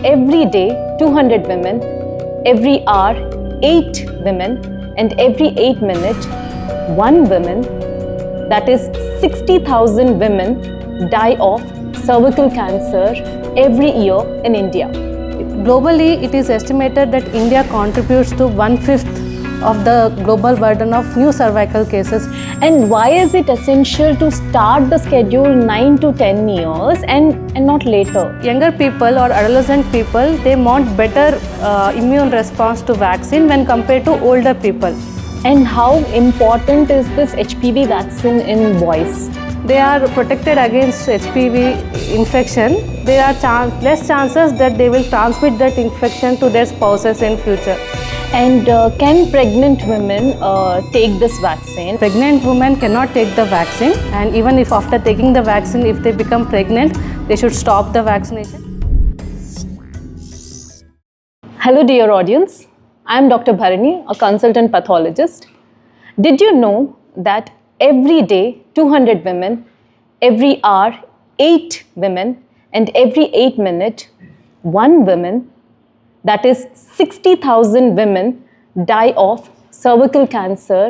every day 200 women, every hour 8 women, and every 8 minutes 1 woman, that is 60,000 women die of cervical cancer every year in India. Globally, it is estimated that India contributes to 1/5 of the global burden of new cervical cases. And why is it essential to start the schedule 9 to 10 years and not later? Younger people or adolescent people, they mount better immune response to vaccine when compared to older people. And how important is this HPV vaccine in boys? They are protected against HPV infection. There are less chances that they will transmit that infection to their spouses in future. And can pregnant women take this vaccine? Pregnant women cannot take the vaccine, and even if after taking the vaccine, if they become pregnant, they should stop the vaccination. Hello dear audience, I am Dr. Bharani, a consultant pathologist. Did you know that every day 200 women, every hour 8 women, and every 8 minutes 1 woman, that is 60,000 women, die of cervical cancer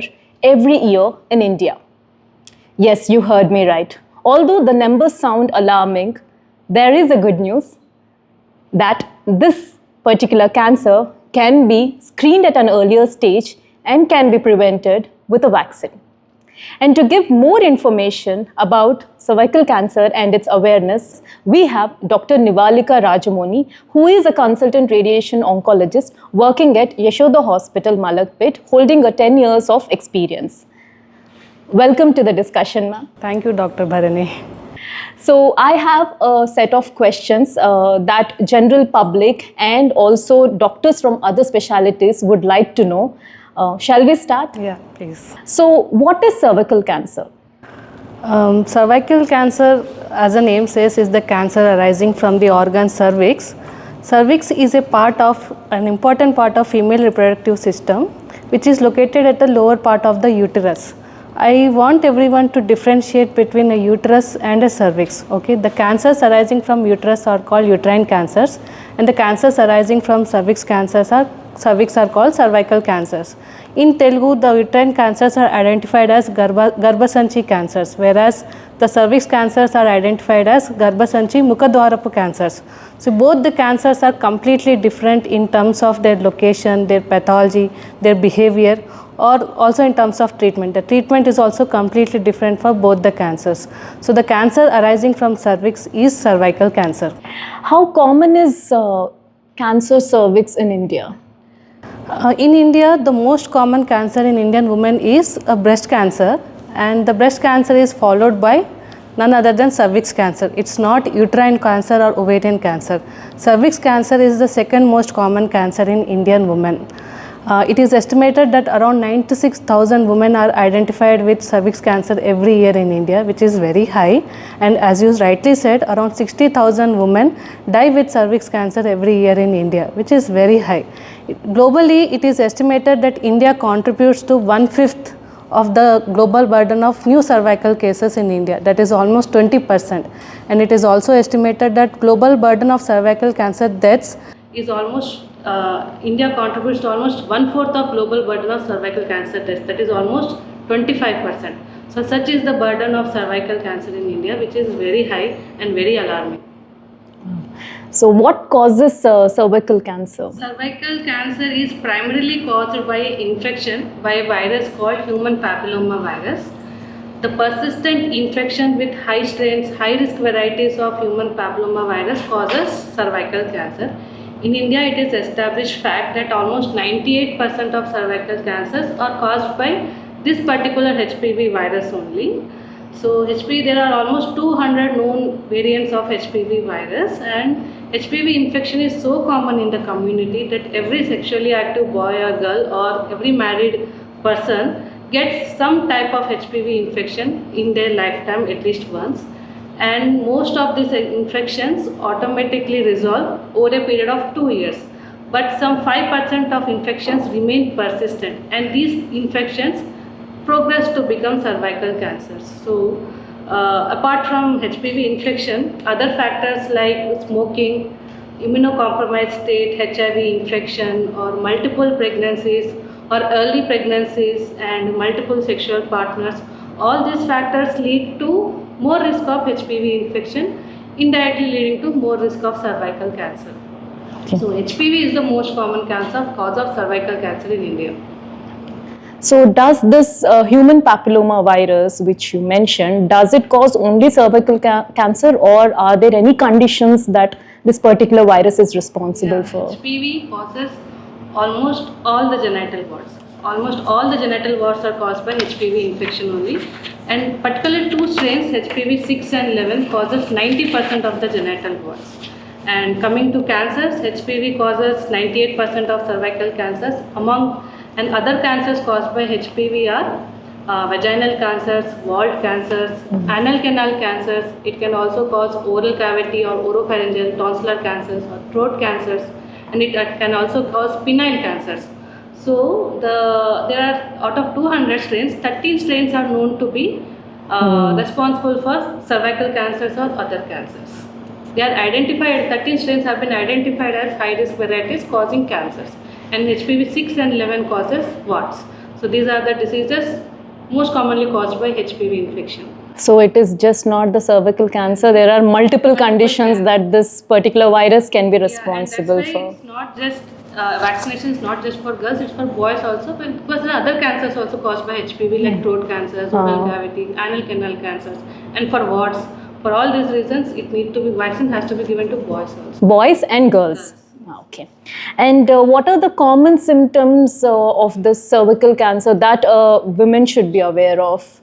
every year in India? Yes, you heard me right. Although the numbers sound alarming, there is a good news that this particular cancer can be screened at an earlier stage and can be prevented with a vaccine. And to give more information about cervical cancer and its awareness, we have Dr. Nivalika Rajamoni, who is a consultant radiation oncologist working at Yashoda Hospital, Malakpet, holding a 10 years of experience. Welcome to the discussion, ma'am. Thank you, Dr. Bharani. So I have a set of questions that general public and also doctors from other specialities would like to know. Shall we start? Yeah, please. So what is cervical cancer? Cervical cancer, as the name says, is the cancer arising from the organ cervix. Cervix is an important part of female reproductive system, which is located at the lower part of the uterus. I want everyone to differentiate between a uterus and a cervix. Okay, the cancers arising from uterus are called uterine cancers, and the cancers arising from cervix are called cervical cancers. In Telugu, the uterine cancers are identified as Garbhasanchi cancers, whereas the cervix cancers are identified as Garbhasanchi Mukhadwarapu cancers. So both the cancers are completely different in terms of their location, their pathology, their behavior, or also in terms of treatment. The treatment is also completely different for both the cancers. So the cancer arising from cervix is cervical cancer. How common is cancer cervix in India? In India, the most common cancer in Indian women is breast cancer, and the breast cancer is followed by none other than cervix cancer. It's not uterine cancer or ovarian cancer. Cervix cancer is the second most common cancer in Indian women. It is estimated that around 96,000 women are identified with cervix cancer every year in India, which is very high. And as you rightly said, around 60,000 women die with cervix cancer every year in India, which is very high. Globally, it is estimated that India contributes to 1/5 of the global burden of new cervical cases in India, that is almost 20%. And it is also estimated that global burden of cervical cancer deaths is almost India contributes to almost 1/4 of global burden of cervical cancer deaths, that is almost 25%. So such is the burden of cervical cancer in India, which is very high and very alarming. So what causes cervical cancer? Cervical cancer is primarily caused by infection by a virus called human papilloma virus. The persistent infection with high strains, high risk varieties of human papilloma virus causes cervical cancer. In India, it is established fact that almost 98% of cervical cancers are caused by this particular HPV virus only. So there are almost 200 known variants of HPV virus, and HPV infection is so common in the community that every sexually active boy or girl or every married person gets some type of HPV infection in their lifetime at least once. And most of these infections automatically resolve over a period of 2 years. But some 5% of infections remain persistent, and these infections progress to become cervical cancers. So apart from HPV infection, other factors like smoking, immunocompromised state, HIV infection, or multiple pregnancies, or early pregnancies, and multiple sexual partners. All these factors lead to more risk of HPV infection, indirectly leading to more risk of cervical cancer. Okay. So HPV is the most common cancer cause of cervical cancer in India. So does this human papilloma virus, which you mentioned, does it cause only cervical cancer, or are there any conditions that this particular virus is responsible for? HPV causes almost all the genital warts. Almost all the genital warts are caused by HPV infection only. And particularly two strains, HPV 6 and 11, causes 90% of the genital warts. And coming to cancers, HPV causes 98% of cervical cancers. And other cancers caused by HPV are vaginal cancers, vault cancers, anal canal cancers. It can also cause oral cavity or oropharyngeal tonsillar cancers or throat cancers, and it can also cause penile cancers. So there are out of 200 strains, 13 strains are known to be responsible for cervical cancers or other cancers. They are identified, 13 strains have been identified as high risk varieties causing cancers, and HPV 6 and 11 causes warts. So these are the diseases most commonly caused by HPV infection. So it is just not the cervical cancer, there are multiple conditions that this particular virus can be responsible and that's why for. It's not just vaccination is not just for girls, it's for boys also, but because there are other cancers also caused by HPV like throat cancers, oral cavity, anal canal cancers, and for warts. For all these reasons, vaccine has to be given to boys also. Boys and girls. Okay. And what are the common symptoms of this cervical cancer that women should be aware of?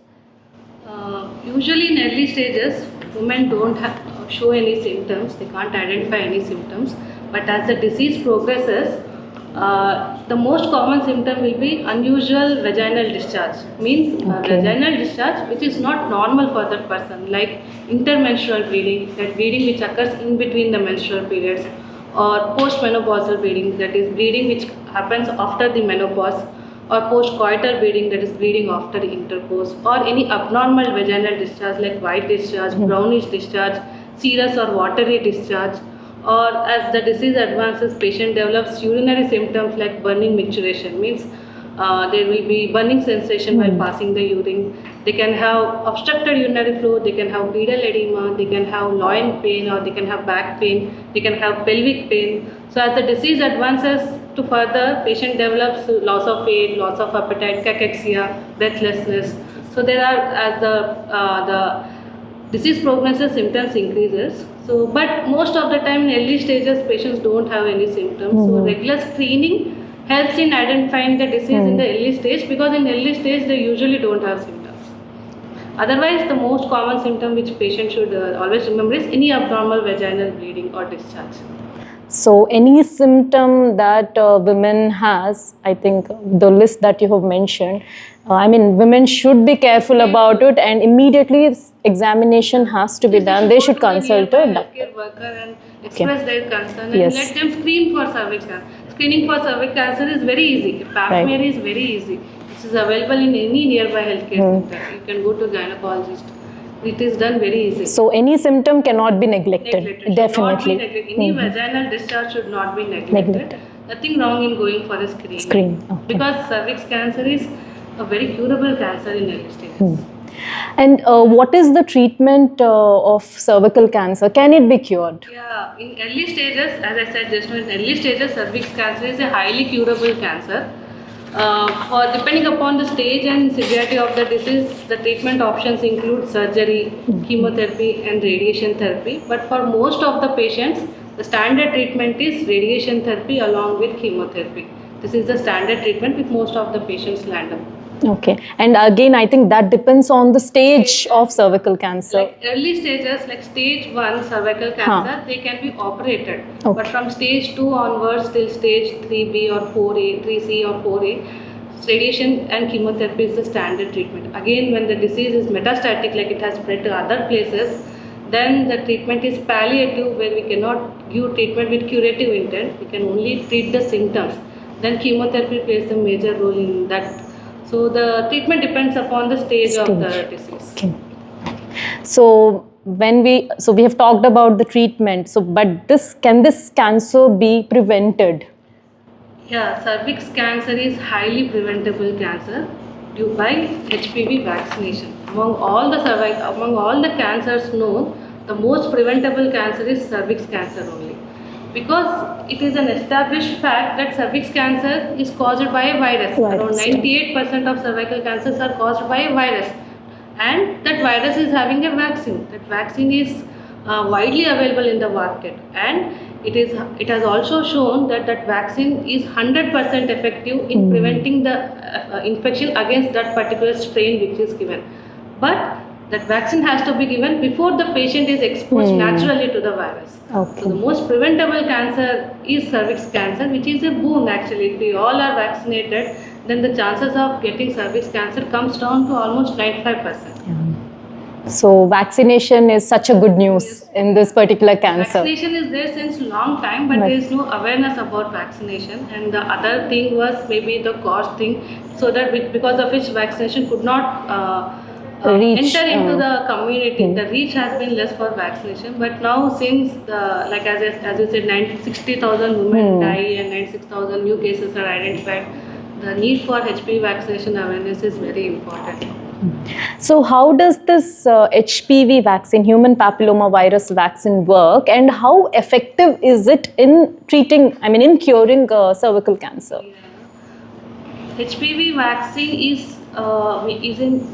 Usually in early stages, women don't show any symptoms, they can't identify any symptoms, but as the disease progresses, the most common symptom will be unusual vaginal discharge, means vaginal discharge which is not normal for that person, like intermenstrual bleeding, that bleeding which occurs in between the menstrual periods, or postmenopausal bleeding, that is bleeding which happens after the menopause, or postcoital bleeding, that is bleeding after intercourse, or any abnormal vaginal discharge like white discharge, brownish discharge, serous or watery discharge, or as the disease advances, patient develops urinary symptoms like burning micturition, means there will be burning sensation while passing the urine. They can have obstructed urinary flow, they can have pedal edema, they can have loin pain, or they can have back pain, they can have pelvic pain. So as the disease advances to further, patient develops loss of weight, loss of appetite, cachexia, breathlessness. So there are, as the disease progresses, symptoms increases. So, but most of the time in early stages, patients don't have any symptoms. So regular screening helps in identifying the disease in the early stage, because in early stage they usually don't have symptoms. Otherwise, the most common symptom which patient should always remember is any abnormal vaginal bleeding or discharge. So any symptom that women has, I think the list that you have mentioned, women should be careful about it, and immediately examination has to be done. They should consult a doctor. Healthcare worker and express their concern, and let them screen for cervix cancer. Screening for cervix cancer is very easy. Pap smear is very easy. This is available in any nearby healthcare center. You can go to gynecologist. It is done very easily. So any symptom cannot be neglected. Definitely. Any vaginal discharge should not be neglected. Nothing wrong in going for a screening. Because cervix cancer is a very curable cancer in early stages. And what is the treatment of cervical cancer? Can it be cured? Yeah, in early stages, as I said just now, in early stages, cervix cancer is a highly curable cancer. Or depending upon the stage and severity of the disease, the treatment options include surgery, chemotherapy, and radiation therapy. But for most of the patients, the standard treatment is radiation therapy along with chemotherapy. This is the standard treatment with most of the patients land up. Okay, and again, I think that depends on the stage of cervical cancer. Like early stages, like stage 1 cervical cancer, they can be operated. But from stage 2 onwards till stage 3B or 4A, 3C or 4A, radiation and chemotherapy is the standard treatment. Again, when the disease is metastatic, like it has spread to other places, then the treatment is palliative, where we cannot give treatment with curative intent. We can only treat the symptoms. Then chemotherapy plays a major role in that. So the treatment depends upon the stage of the disease. Okay. So we have talked about the treatment. So, but can this cancer be prevented? Yeah, cervix cancer is highly preventable cancer due by HPV vaccination. Among all the cancers known, the most preventable cancer is cervix cancer only. Because it is an established fact that cervix cancer is caused by a virus. Around 98% of cervical cancers are caused by a virus, and that virus is having a vaccine. That vaccine is widely available in the market, and it has also shown that that vaccine is 100% effective in preventing the infection against that particular strain which is given. But that vaccine has to be given before the patient is exposed naturally to the virus. Okay. So the most preventable cancer is cervix cancer, which is a boon actually. If we all are vaccinated, then the chances of getting cervix cancer comes down to almost 95%. So vaccination is such a good news in this particular cancer. Vaccination is there since long time, but there is no awareness about vaccination. And the other thing was maybe the cost thing, so that because of which vaccination could not enter into the community. The reach has been less for vaccination, but now since like as you said, 60,000 women die and 96,000 new cases are identified, the need for HPV vaccination awareness is very important. So how does this HPV vaccine, human papilloma virus vaccine, work, and how effective is it in in curing cervical cancer? HPV vaccine is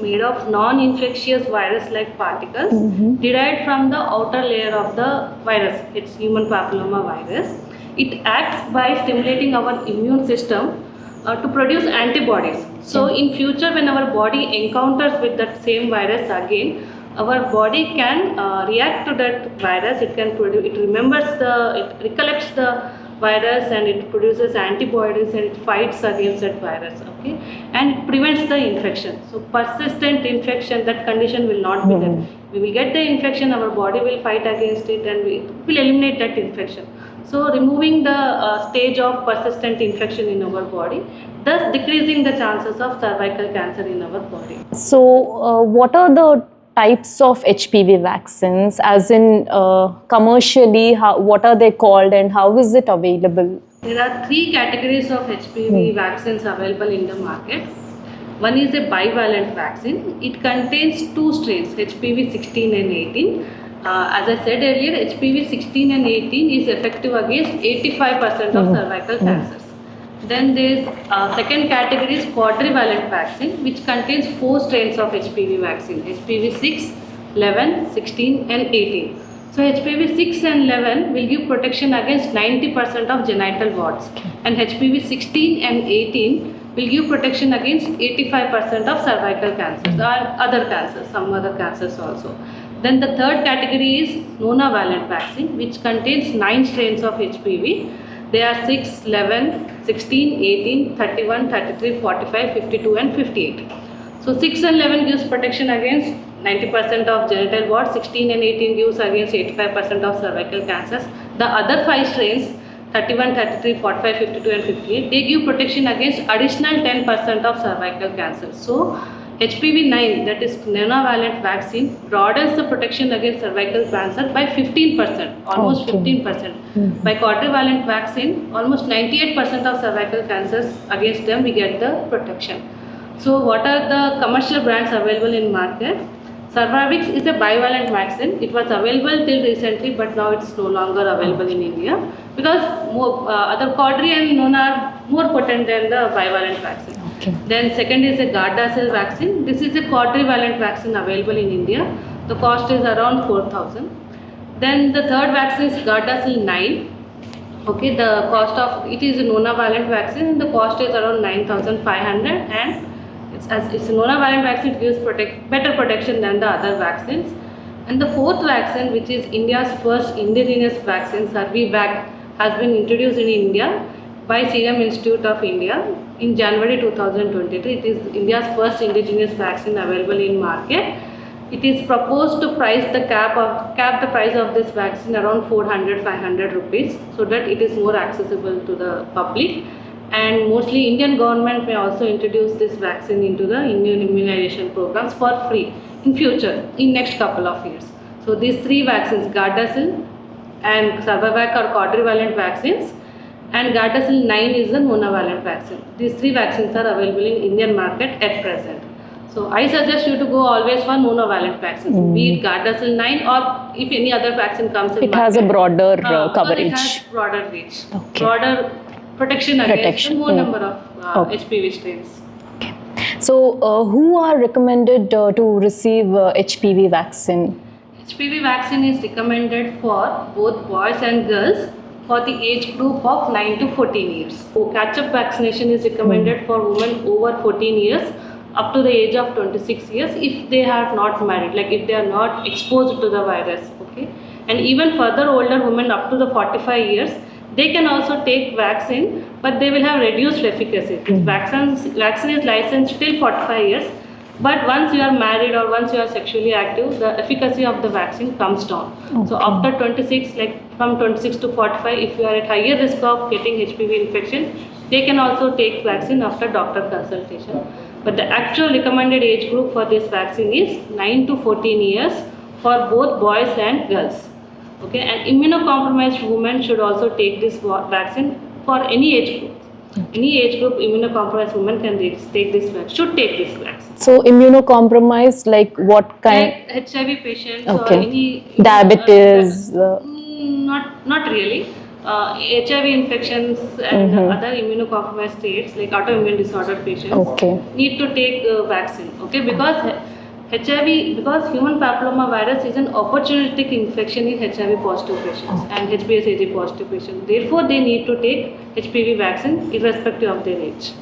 made of non-infectious virus-like particles derived from the outer layer of the virus. It's human papilloma virus. It acts by stimulating our immune system to produce antibodies. So in future, when our body encounters with that same virus again, our body can react to that virus. It recollects the virus and it produces antibodies and it fights against that virus. Okay, and it prevents the infection. So persistent infection, that condition will not be there. We will get the infection, our body will fight against it, and we will eliminate that infection. So removing the stage of persistent infection in our body, thus decreasing the chances of cervical cancer in our body. So what are the types of HPV vaccines, as in commercially, what are they called and how is it available? There are 3 categories of HPV vaccines available in the market. One is a bivalent vaccine. It contains 2 strains, HPV 16 and 18. As I said earlier, HPV 16 and 18 is effective against 85% of cervical cancers. Then there is second category is quadrivalent vaccine, which contains 4 strains of HPV vaccine, HPV 6, 11, 16 and 18. So HPV 6 and 11 will give protection against 90% of genital warts, and HPV 16 and 18 will give protection against 85% of cervical cancers and other cancers, some other cancers also. Then the third category is nonavalent vaccine, which contains 9 strains of HPV. They are 6, 11, 16, 18, 31, 33, 45, 52 and 58. So 6 and 11 gives protection against 90% of genital warts, 16 and 18 gives against 85% of cervical cancers. The other 5 strains, 31, 33, 45, 52 and 58, they give protection against additional 10% of cervical cancer. So HPV 9, that is nonavalent vaccine, broadens the protection against cervical cancer by 15%, almost 15%. By quadrivalent vaccine, almost 98% of cervical cancers, against them we get the protection. So what are the commercial brands available in market? Cervavix is a bivalent vaccine. It was available till recently, but now it's no longer available in India because other quadri and nona are more potent than the bivalent vaccine. Then second is a Gardasil vaccine. This is a quadrivalent vaccine available in India. The cost is around 4,000. Then the third vaccine is Gardasil 9. Okay, the cost of it is a nonavalent vaccine and the cost is around 9,500, and it's a nonavalent vaccine, it gives better protection than the other vaccines. And the fourth vaccine, which is India's first indigenous vaccine, Cervivac, has been introduced in India by Serum Institute of India in January 2023. It is India's first indigenous vaccine available in market. It is proposed to cap the price of this vaccine around 400-500 rupees, so that it is more accessible to the public. And mostly Indian government may also introduce this vaccine into the Indian immunization programs for free in future, in next couple of years. So these three vaccines, Gardasil and Cervivac are quadrivalent vaccines, and Gardasil 9 is a monovalent vaccine. These three vaccines are available in Indian market at present. So I suggest you to go always for monovalent vaccines, be it Gardasil 9 or if any other vaccine comes in It market. has a broader Because coverage. it has broader reach, Okay. broader protection against more number of Okay. HPV strains. Okay. So, who are recommended to receive HPV vaccine? HPV vaccine is recommended for both boys and girls for the age group of 9 to 14 years. So catch-up vaccination is recommended for women over 14 years up to the age of 26 years if they are not married, like if they are not exposed to the virus, okay? And even further older women up to the 45 years, they can also take vaccine, but they will have reduced efficacy. Vaccine is licensed till 45 years, but once you are married or once you are sexually active, the efficacy of the vaccine comes down. Okay. So after 26, like from 26 to 45, if you are at higher risk of getting HPV infection, they can also take vaccine after doctor consultation. But the actual recommended age group for this vaccine is 9 to 14 years for both boys and girls. Okay, and immunocompromised women should also take this vaccine for any age group. Any age group immunocompromised women can take this vaccine, should take this vaccine. So, immunocompromised, like what kind? Like HIV patients Okay. or any Diabetes. not really. HIV infections and other immunocompromised states like autoimmune disorder patients need to take vaccine. Okay, because HIV, because human papilloma virus is an opportunistic infection in HIV positive patients and HBsAg positive patients. Therefore, they need to take HPV vaccine irrespective of their age.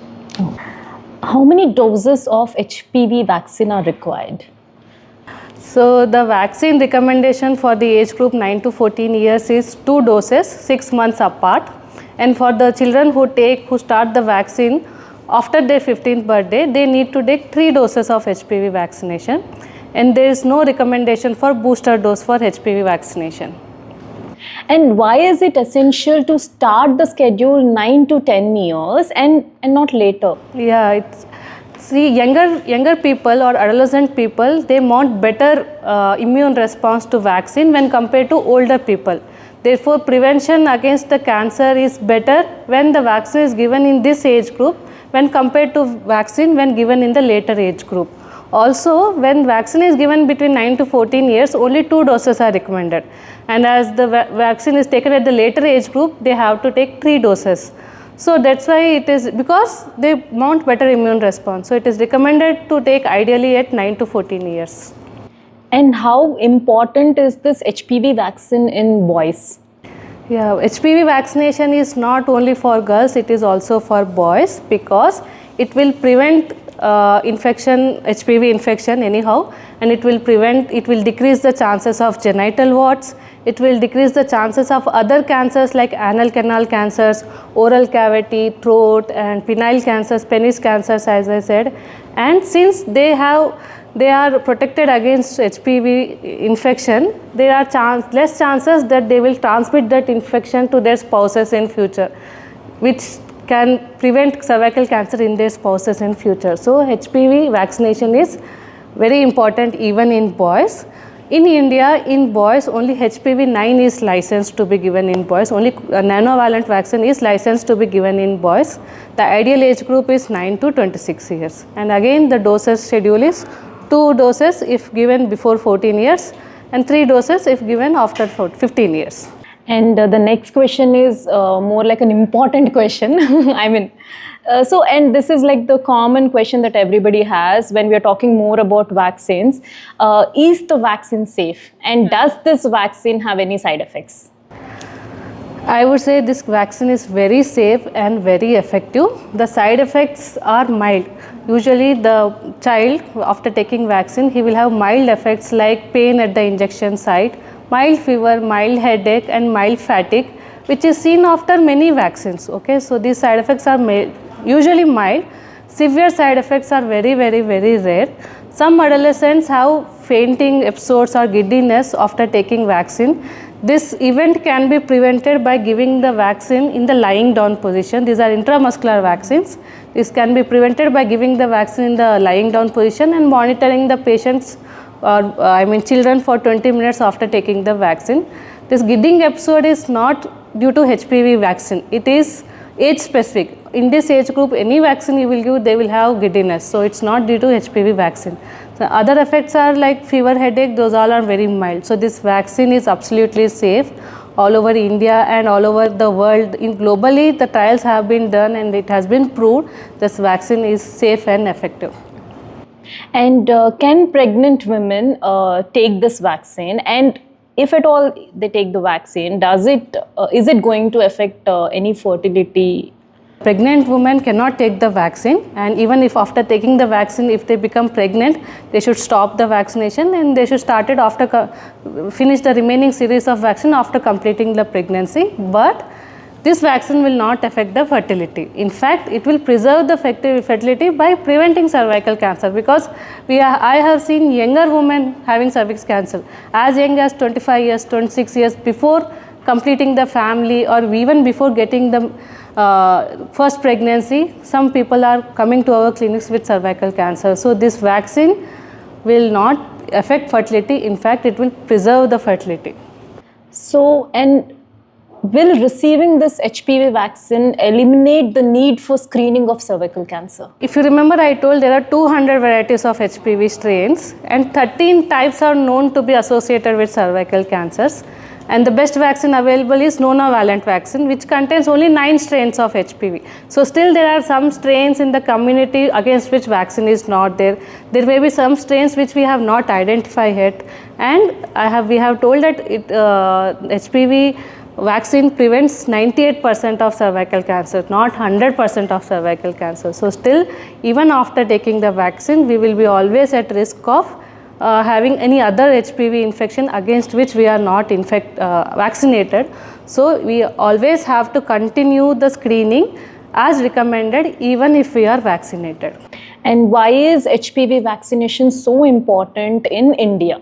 How many doses of HPV vaccine are required? So the vaccine recommendation for the age group 9 to 14 years is 2 doses 6 months apart, and for the children who start the vaccine after their 15th birthday, they need to take 3 doses of HPV vaccination, and there is no recommendation for booster dose for HPV vaccination. And why is it essential to start the schedule 9 to 10 years and not later? Yeah, it's see, younger people or adolescent people, they mount better immune response to vaccine when compared to older people. Therefore, prevention against the cancer is better when the vaccine is given in this age group when compared to vaccine when given in the later age group. Also, when vaccine is given between 9 to 14 years, only 2 doses are recommended. And as the vaccine is taken at the later age group, they have to take 3 doses. So that's why it is, because they mount better immune response. So it is recommended to take ideally at 9 to 14 years. And how important is this HPV vaccine in boys? Yeah, HPV vaccination is not only for girls, it is also for boys, because it will prevent HPV infection anyhow, and it will decrease the chances of genital warts, it will decrease the chances of other cancers like anal canal cancers, oral cavity, throat, and penile cancers, penis cancers, as I said. And since they are protected against HPV infection, there are less chances that they will transmit that infection to their spouses in future, which can prevent cervical cancer in their spouses in future. So HPV vaccination is very important even in boys. In India, in boys, only HPV 9 is licensed to be given in boys. Only a nanovalent vaccine is licensed to be given in boys. The ideal age group is 9 to 26 years. And again, the dosage schedule is 2 doses if given before 14 years and 3 doses if given after 15 years. And the next question is more like an important question. I mean, and this is like the common question that everybody has when we are talking more about vaccines. Is the vaccine safe? And does this vaccine have any side effects? I would say this vaccine is very safe and very effective. The side effects are mild. Usually the child, after taking vaccine, he will have mild effects like pain at the injection site, mild fever, mild headache, and mild fatigue, which is seen after many vaccines. Okay, so these side effects are usually mild. Severe side effects are very, very, very rare. Some adolescents have fainting episodes or giddiness after taking vaccine. This event can be prevented by giving the vaccine in the lying down position. These are intramuscular vaccines. This can be prevented by giving the vaccine in the lying down position and monitoring the patient's or children for 20 minutes after taking the vaccine. This gidding episode is not due to HPV vaccine, it is age specific. In this age group, any vaccine you will give, they will have giddiness, so it's not due to HPV vaccine. The other effects are like fever, headache, those all are very mild. So this vaccine is absolutely safe all over India and all over the world. In globally, the trials have been done and it has been proved this vaccine is safe and effective. And can pregnant women take this vaccine? And if at all they take the vaccine, is it going to affect any fertility? Pregnant women cannot take the vaccine, and even if after taking the vaccine, if they become pregnant, they should stop the vaccination and they should start it after finish the remaining series of vaccine after completing the pregnancy. But this vaccine will not affect the fertility. In fact, it will preserve the fertility by preventing cervical cancer, because I have seen younger women having cervix cancer as young as 25 years, 26 years before completing the family or even before getting the first pregnancy. Some people are coming to our clinics with cervical cancer. So this vaccine will not affect fertility. In fact, it will preserve the fertility. So, and will receiving this HPV vaccine eliminate the need for screening of cervical cancer? If you remember, I told there are 200 varieties of HPV strains and 13 types are known to be associated with cervical cancers. And the best vaccine available is nonavalent vaccine, which contains only 9 strains of HPV. So still there are some strains in the community against which vaccine is not there. There may be some strains which we have not identified yet. And we have told that HPV vaccine prevents 98% of cervical cancer, not 100% of cervical cancer. So still, even after taking the vaccine, we will be always at risk of having any other HPV infection against which we are not vaccinated. So we always have to continue the screening as recommended even if we are vaccinated. And why is HPV vaccination so important in India?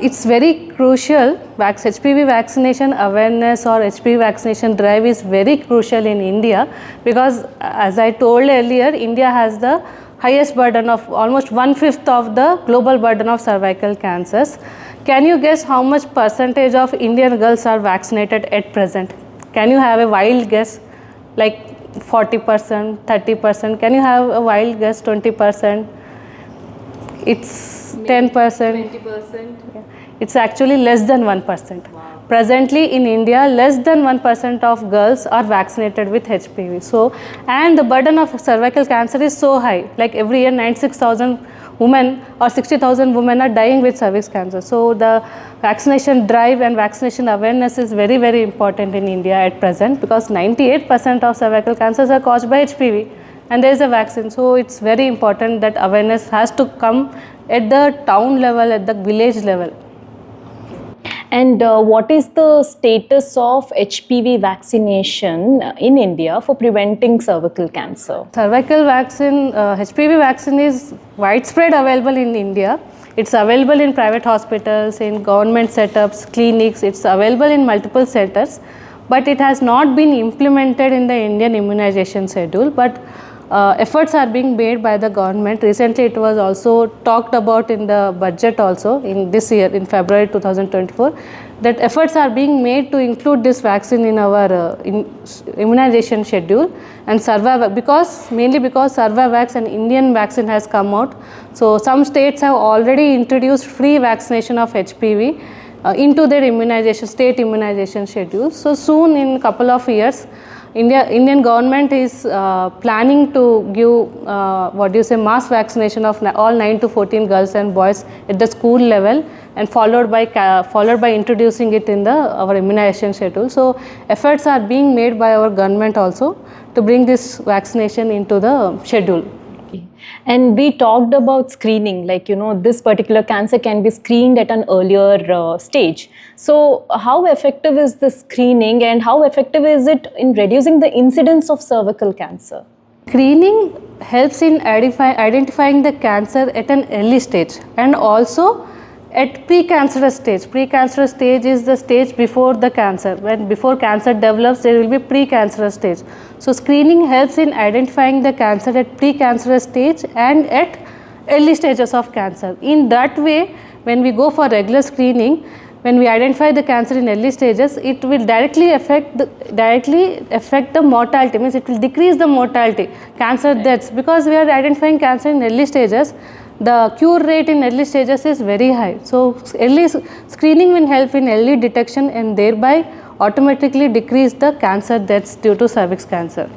It's very crucial. HPV vaccination awareness or HPV vaccination drive is very crucial in India, because as I told earlier, India has the highest burden of almost 1/5 of the global burden of cervical cancers. Can you guess how much percentage of Indian girls are vaccinated at present? Can you have a wild guess? Like 40%, 30%? Can you have a wild guess? 20%? It's 10%. 20%. Yeah. It's actually less than 1%. Wow. Presently in India, less than 1% of girls are vaccinated with HPV. So, and the burden of cervical cancer is so high, like every year 96,000 women or 60,000 women are dying with cervix cancer. So the vaccination drive and vaccination awareness is very, very important in India at present, because 98% of cervical cancers are caused by HPV and there is a vaccine. So it's very important that awareness has to come at the town level, at the village level. And what is the status of HPV vaccination in India for preventing cervical cancer? Cervical vaccine, HPV vaccine is widespread available in India. It's available in private hospitals, in government setups, clinics. It's available in multiple centers, but it has not been implemented in the Indian immunization schedule. But efforts are being made by the government. Recently, it was also talked about in the budget also in this year, in February 2024, that efforts are being made to include this vaccine in our immunization schedule. And mainly because Cervavax, an Indian vaccine, has come out. So some states have already introduced free vaccination of HPV into their state immunization schedule. So soon, in a couple of years, Indian government is planning to give mass vaccination of all 9 to 14 girls and boys at the school level, and followed by introducing it in our immunization schedule. So efforts are being made by our government also to bring this vaccination into the schedule. And we talked about screening, like, this particular cancer can be screened at an earlier stage. So how effective is the screening and how effective is it in reducing the incidence of cervical cancer? Screening helps in identifying the cancer at an early stage and also at precancerous stage. Precancerous stage is the stage before the cancer. Before cancer develops, there will be precancerous stage. So screening helps in identifying the cancer at precancerous stage and at early stages of cancer. In that way, when we go for regular screening, when we identify the cancer in early stages, it will directly affect the mortality, means it will decrease the mortality, cancer deaths, because we are identifying cancer in early stages. The cure rate in early stages is very high. So early screening will help in early detection and thereby automatically decrease the cancer deaths due to cervix cancer.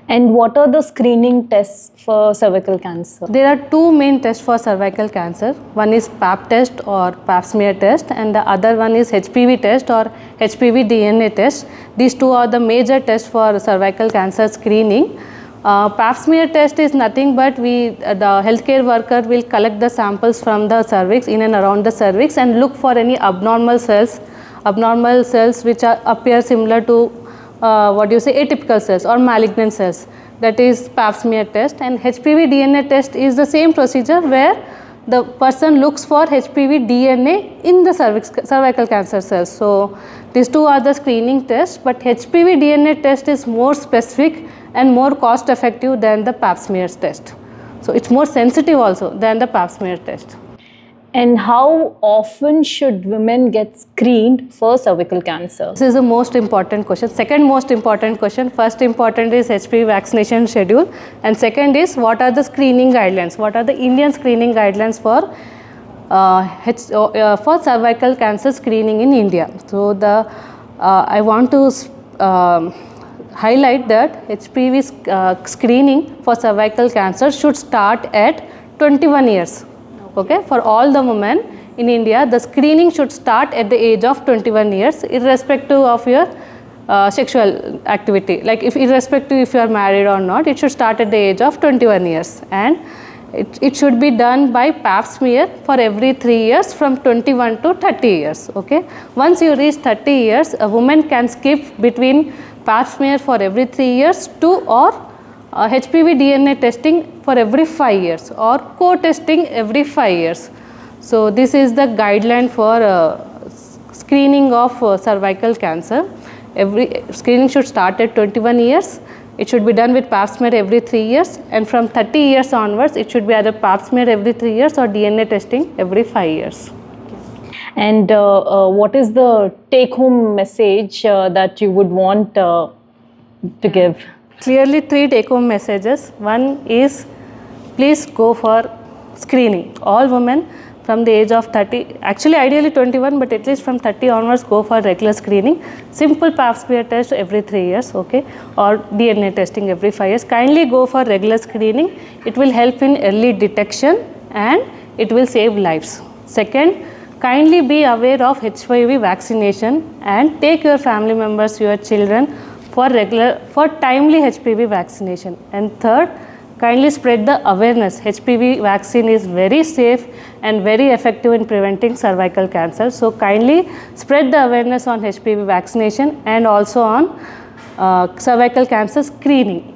And what are the screening tests for cervical cancer? There are two main tests for cervical cancer. One is Pap test or Pap smear test, and the other one is HPV test or HPV DNA test. These two are the major tests for cervical cancer screening. Pap smear test is nothing but the healthcare worker will collect the samples from the cervix, in and around the cervix, and look for any abnormal cells which appear similar to atypical cells or malignant cells. That is Pap smear test. And HPV DNA test is the same procedure where the person looks for HPV DNA in the cervical cancer cells. So these two are the screening tests, but HPV DNA test is more specific and more cost effective than the Pap smear test. So it's more sensitive also than the Pap smear test. And how often should women get screened for cervical cancer? This is the most important question. Second most important question. First important is HPV vaccination schedule, and second is what are the screening guidelines? What are the Indian screening guidelines for cervical cancer screening in India? So I want to highlight that HPV screening for cervical cancer should start at 21 years. Okay, for all the women in India, the screening should start at the age of 21 years, irrespective of your sexual activity. Like irrespective if you are married or not, it should start at the age of 21 years, and it should be done by Pap smear for every 3 years from 21 to 30 years. Okay, once you reach 30 years, a woman can skip between Pap smear for every 3 years or HPV DNA testing for every 5 years or co-testing every 5 years. So this is the guideline for screening of cervical cancer. Every screening should start at 21 years. It should be done with Pap smear every 3 years, and from 30 years onwards, it should be either Pap smear every 3 years or DNA testing every 5 years. And what is the take-home message that you would want to give? Clearly 3 take-home messages. One is, please go for screening. All women from the age of 30, actually ideally 21, but at least from 30 onwards, go for regular screening. Simple Pap smear test every 3 years, okay, or DNA testing every 5 years. Kindly go for regular screening. It will help in early detection and it will save lives. Second, kindly be aware of HPV vaccination and take your family members, your children for timely HPV vaccination. And third, kindly spread the awareness. HPV vaccine is very safe and very effective in preventing cervical cancer. So kindly spread the awareness on HPV vaccination and also on cervical cancer screening.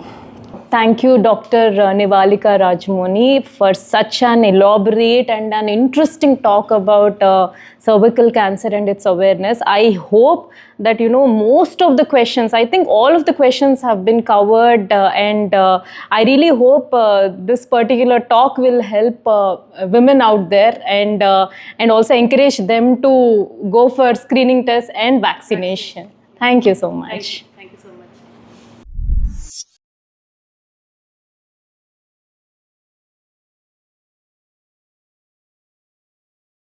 Thank you, Dr. Nivalika Rajmoni, for such an elaborate and an interesting talk about cervical cancer and its awareness. I hope that most of the questions, I think all of the questions have been covered, and I really hope this particular talk will help women out there and also encourage them to go for screening tests and vaccination. Thank you so much.